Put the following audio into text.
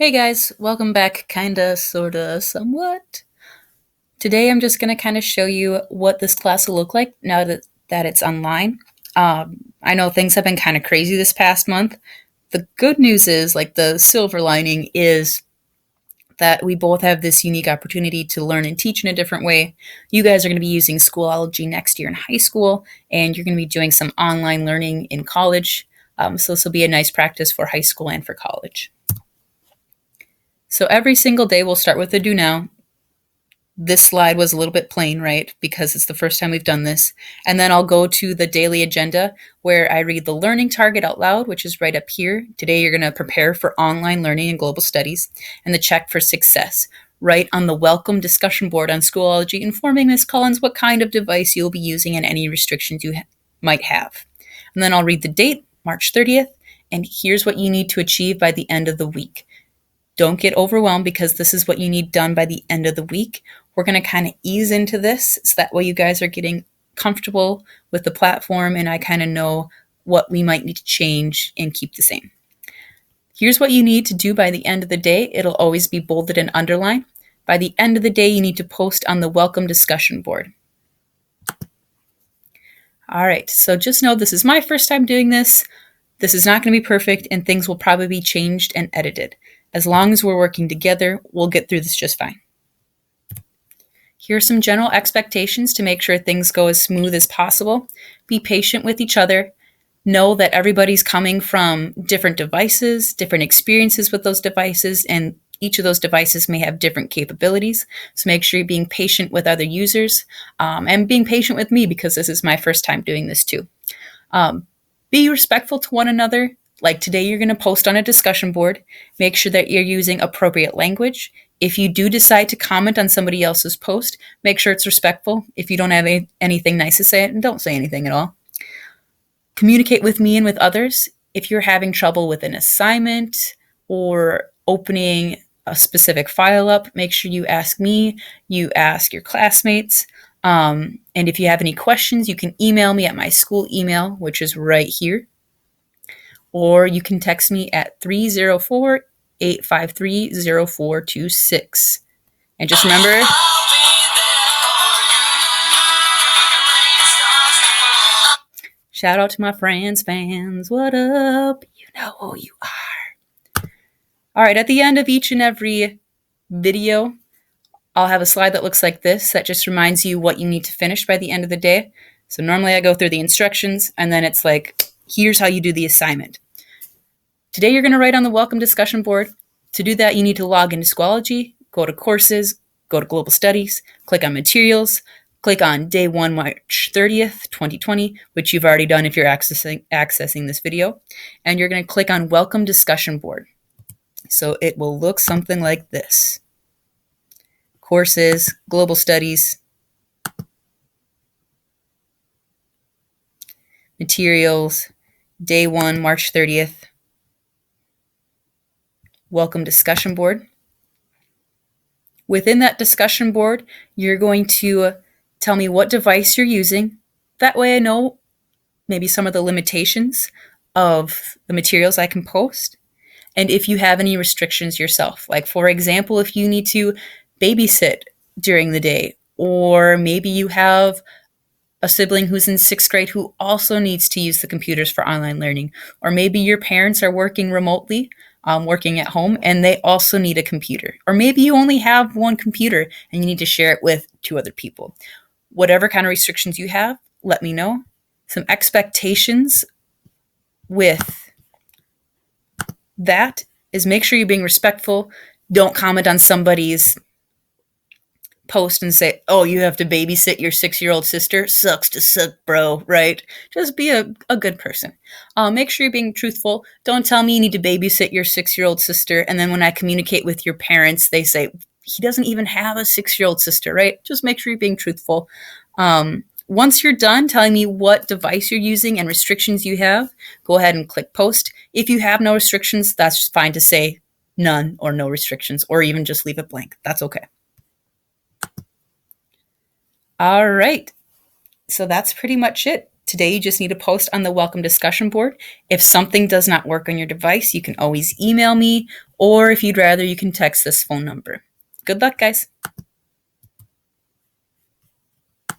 Hey guys, welcome back, kinda, sorta, somewhat. Today I'm just gonna kind of show you what this class will look like now that it's online. I know things have been kind of crazy this past month. The good news is, like the silver lining, is that we both have this unique opportunity to learn and teach in a different way. You guys are going to be using Schoology next year in high school, and you're going to be doing some online learning in college. So this will be a nice practice for high school and for college. So every single day we'll start with the do now. This slide was a little bit plain, right? Because it's the first time we've done this. And then I'll go to the daily agenda where I read the learning target out loud, which is right up here. Today you're going to prepare for online learning and global studies, and the check for success. Write on the welcome discussion board on Schoology informing Ms. Collins what kind of device you'll be using and any restrictions you might have. And then I'll read the date, March 30th, and here's what you need to achieve by the end of the week. Don't get overwhelmed because this is what you need done by the end of the week. We're going to kind of ease into this so that way you guys are getting comfortable with the platform and I kind of know what we might need to change and keep the same. Here's what you need to do by the end of the day. It'll always be bolded and underlined. By the end of the day, you need to post on the welcome discussion board. All right, so just know this is my first time doing this. This is not going to be perfect and things will probably be changed and edited. As long as we're working together, we'll get through this just fine. Here are some general expectations to make sure things go as smooth as possible. Be patient with each other. Know that everybody's coming from different devices, different experiences with those devices, and each of those devices may have different capabilities. So make sure you're being patient with other users and being patient with me because this is my first time doing this too. Be respectful to one another. Like today, you're going to post on a discussion board. Make sure that you're using appropriate language. If you do decide to comment on somebody else's post, make sure it's respectful. If you don't have anything nice to say, don't say anything at all. Communicate with me and with others. If you're having trouble with an assignment or opening a specific file up, make sure you ask me, you ask your classmates. And if you have any questions, you can email me at my school email, which is right here. Or you can text me at 304-853-0426. And just remember, shout out to my friends, fans. What up? You know who you are. All right, at the end of each and every video, I'll have a slide that looks like this that just reminds you what you need to finish by the end of the day. So normally I go through the instructions and then it's like, here's how you do the assignment. Today you're going to write on the welcome discussion board. To do that, you need to log into Schoology, go to courses, go to global studies, click on materials, click on day 1, March 30th, 2020, which you've already done if you're accessing this video. And you're going to click on welcome discussion board. So it will look something like this. Courses, global studies, materials, day 1, March 30th, welcome discussion board. Within that discussion board, you're going to tell me what device you're using. That way I know maybe some of the limitations of the materials I can post. And if you have any restrictions yourself, like for example, if you need to babysit during the day, or maybe you have a sibling who's in 6th grade who also needs to use the computers for online learning, or maybe your parents are working remotely, working at home, and they also need a computer. Or maybe you only have one computer and you need to share it with 2 other people. Whatever kind of restrictions you have, let me know. Some expectations with that is make sure you're being respectful. Don't comment on somebody's post and say, oh, you have to babysit your 6-year-old sister. Sucks to suck, bro, right? Just be a good person. Make sure you're being truthful. Don't tell me you need to babysit your 6-year-old sister. And then when I communicate with your parents, they say, he doesn't even have a 6-year-old sister, right? Just make sure you're being truthful. Once you're done telling me what device you're using and restrictions you have, go ahead and click post. If you have no restrictions, that's fine to say none or no restrictions, or even just leave it blank. That's okay. All right. So that's pretty much it. Today, you just need to post on the welcome discussion board. If something does not work on your device, you can always email me, or if you'd rather, you can text this phone number. Good luck, guys.